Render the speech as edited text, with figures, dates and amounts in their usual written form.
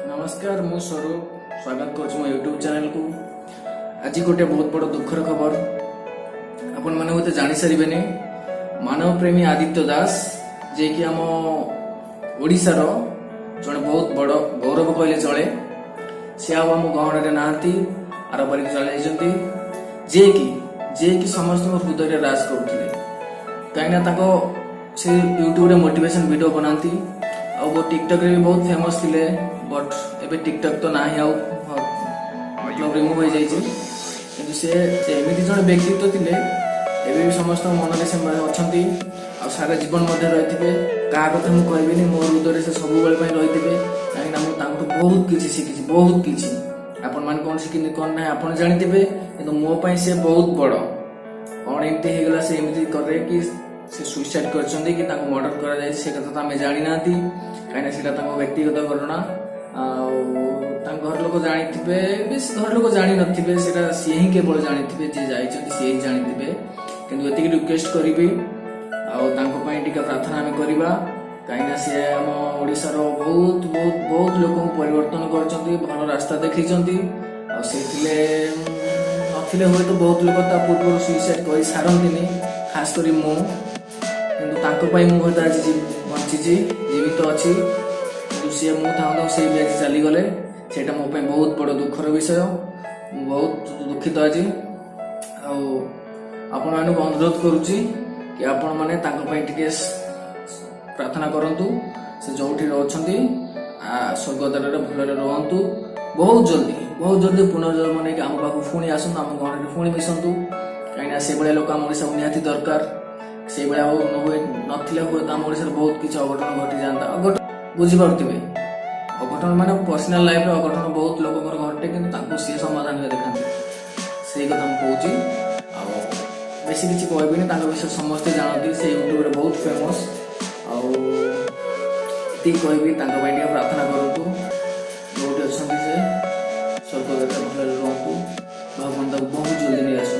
नमस्कार मु स्वरूप स्वागत कर यूट्यूब चैनल को। आज गोटे बहुत बड़ दुखर खबर आपण मैंने बोलते जानी सारे मानव प्रेमी आदित्य दास जे कि आम ओडिशार जड़े बहुत बड़ गौरव कहले चले सी आम गहन नहांती आर बारिक चले जाइछन्ती जे कि समस्त हृदय राज करुले कहीं से यूट्यूब रे मोटिवेशन वीडियो बनाती आ वो टिकटॉक रे भी बहुत फेमस थिले बट एबे टिकटॉक तो नाही आउ मतलब रिमूव हो जाइए किंतु से एमती जन व्यक्तित्व थिले एबे भी समस्त मन में से अछंती आ सारा जीवन मध्य रहिथिबे का कथा मु कहबिनी मोर हृदय से सब बेले पई रहिथिबे काहे ना मु तांको बहुत किछि सिखिछि बहुत किछि आपन मान कोन सिखिनि कोन नै आपन जानिथिबे किंतु मो पई से बहुत बड़ कोन एमती हे गला से एमती करे कि से सुइसाइड करछन्ती कि तांको मर्डर करा जाय से कथा त हमें जानि नाथि काहे सेटा तांको व्यक्तिगत घटना तांको घर लोक जानिथिबे बेस घर लोक जानि नथिबे सेटा से ही केवल जानिथिबे जे जाइछन्ती से ही जानिथिबे किंतु एतिक रिक्वेस्ट करिबी आ तांको पई टिका प्रार्थना हम करबा काहे ना से हम ओडिसा रो बहुत बहुत बहुत लोक परिवर्तन करछन्ती भल रास्ता देखैछन्ती आ सेथिले नथिले होय तो बहुत लोक ता पूर्व सुइसाइड करि सारंतिनी खास करी मु किंतु तांको पई मु होता आज बंची जीवित अच्छी किंतु सी मु था से भी आज चली गले सेटा मो पई बहुत बड़ दुखर विषय बहुत दुखित आज आपण मानक अनुरोध करूची कि आपण माने तांको पई टिके प्रार्थना करंतु से जोठी रहछन्ती स्वर्गद्वार रे भलरे रहंतु बहुत जल्दी पुनर्जन्म नै हम पाखु पुणी आसंतु हम घर रे पुणी मिसंतु कहीं से भाई लोक आम ओडिशा निहाती दरकार से भाया हुए नथिले हुए तो आम ओडिशा बहुत किसी अघटन घटी जाता बुझीपे अघटन माने पर्सनल लाइफ अघटन बहुत लोक घटे कि सी समाधान देखा से कथा मुझे बेस किसी कहबी विषय समस्ते जानती से यूट्यूब रे बहुत फेमस आती कहबी प्रार्थना करूँ जो अच्छा से स्वर्ग भल रुहतु भगवान बहुत जल्दी नहीं आस